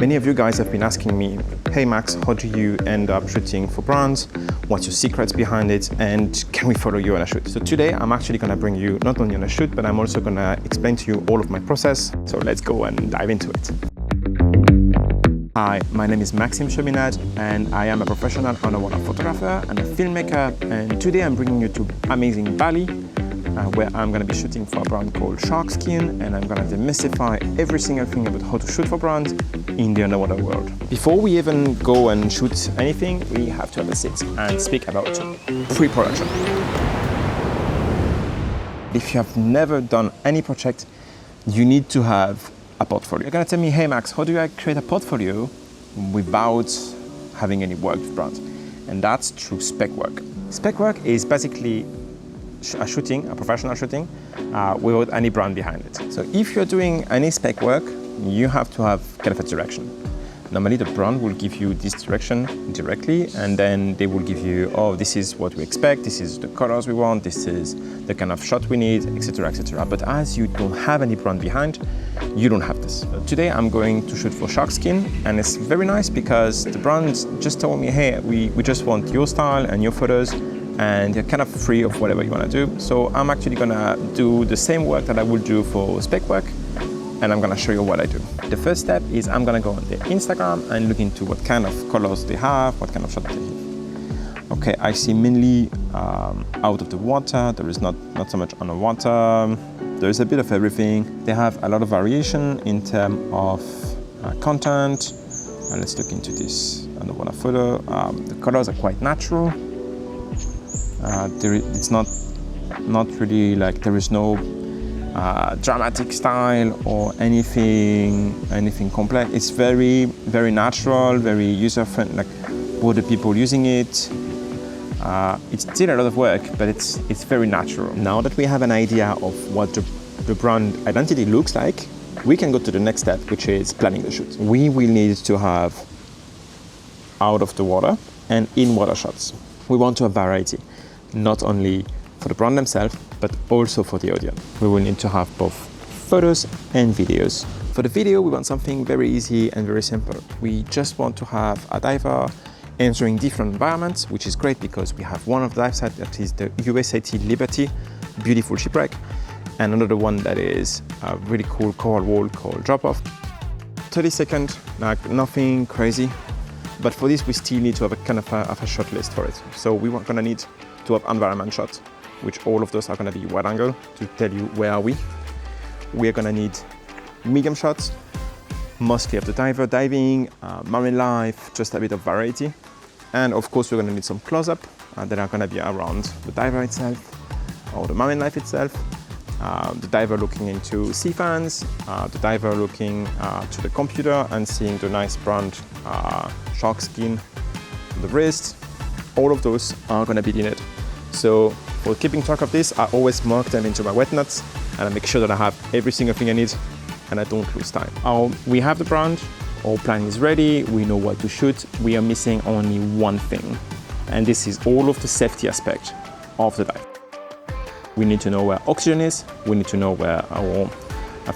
Many of you guys have been asking me, hey Max, how do you end up shooting for brands? What's your secrets behind it? And can we follow you on a shoot? So today I'm actually gonna bring you not only on a shoot, but I'm also gonna explain to you all of my process. So let's go and dive into it. Hi, my name is Maxime Chominade and I am a professional underwater photographer and a filmmaker. And today I'm bringing you to amazing Bali, where I'm going to be shooting for a brand called Sharkskin, and I'm going to demystify every single thing about how to shoot for brands in the underwater world. Before we even go and shoot anything, we have to have a sit and speak about pre-production. If you have never done any project, you need to have a portfolio. You're going to tell me, hey Max, how do I create a portfolio without having any work with brands? And that's through spec work. Spec work is basically a professional shooting without any brand behind it. So if you're doing any spec work, you have to have kind of a direction. Normally the brand will give you this direction directly, and then they will give you, oh, this is what we expect, this is the colors we want, this is the kind of shot we need, etc., etc. But as you don't have any brand behind, you don't have this. Today I'm going to shoot for Sharkskin, and it's very nice because the brand just told me, hey, we just want your style and your photos, and you're kind of free of whatever you want to do. So I'm actually gonna do the same work that I would do for spec work, and I'm gonna show you what I do. The first step is I'm gonna go on their Instagram and look into what kind of colors they have, what kind of shots they have. Okay, I see mainly out of the water. There is not so much underwater. There is a bit of everything. They have a lot of variation in terms of content. Let's look into this underwater photo. The colors are quite natural. It's not really like there is no dramatic style or anything complex. It's very, very natural, very user-friendly, like for the people using it. It's still a lot of work, but it's very natural. Now that we have an idea of what the brand identity looks like, we can go to the next step, which is planning the shoot. We will need to have out of the water and in water shots. We want to have variety, not only for the brand themselves, but also for the audience. We will need to have both photos and videos. For the video, we want something very easy and very simple. We just want to have a diver entering different environments, which is great because we have one of the dive sites that is the USAT Liberty, beautiful shipwreck, and another one that is a really cool coral wall called Drop-Off. 30 seconds, like nothing crazy, but for this we still need to have a kind of a shot list for it. So we are gonna need to have environment shots, which all of those are gonna be wide angle to tell you where are we. We are gonna need medium shots, mostly of the diver diving, marine life, just a bit of variety. And of course, we're gonna need some close-up that are gonna be around the diver itself or the marine life itself. The diver looking into sea fans, the diver looking to the computer and seeing the nice brand Sharkskin on the wrist. All of those are gonna be needed. So for keeping track of this, I always mark them into my wet notes and I make sure that I have every single thing I need and I don't lose time. We have the brand, our plan is ready, we know what to shoot. We are missing only one thing, and this is all of the safety aspect of the dive. We need to know where oxygen is, we need to know where our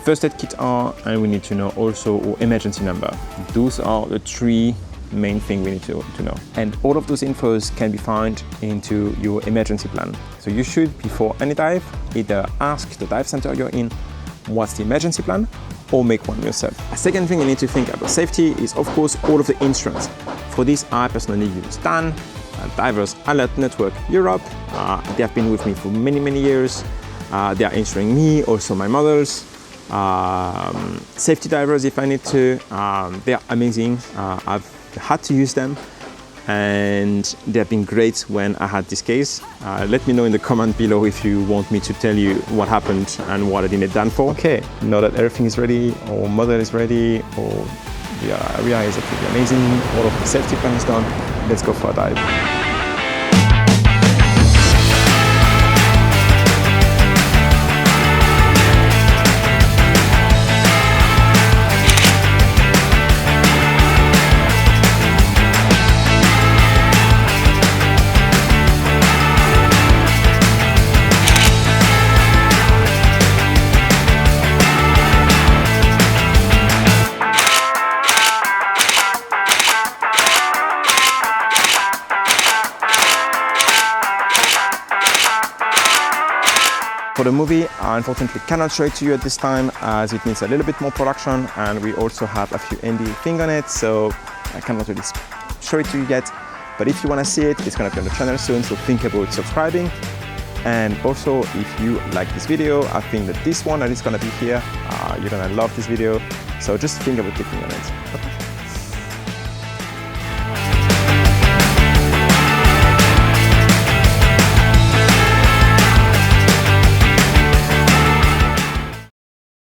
first aid kits are, and we need to know also our emergency number. Those are the three main thing we need to know. And all of those infos can be found into your emergency plan. So you should, before any dive, either ask the dive center you're in what's the emergency plan, or make one yourself. A second thing you need to think about safety is, of course, all of the insurance. For this, I personally use DAN, Divers Alert Network Europe. They have been with me for many, many years. They are insuring me, also my models. Safety divers if I need to. They are amazing. I've had to use them and they have been great when I had this case. Let me know in the comment below if you want me to tell you what happened and what I needed done for. Okay, now that everything is ready, or model is ready, or the area is absolutely amazing, all of the safety plan is done, let's go for a dive. For the movie, I unfortunately cannot show it to you at this time as it needs a little bit more production, and we also have a few indie things on it, so I cannot really show it to you yet. But if you want to see it, it's going to be on the channel soon, so think about subscribing. And also, if you like this video, I think that this one that is going to be here, you're going to love this video, so just think about clicking on it. Okay.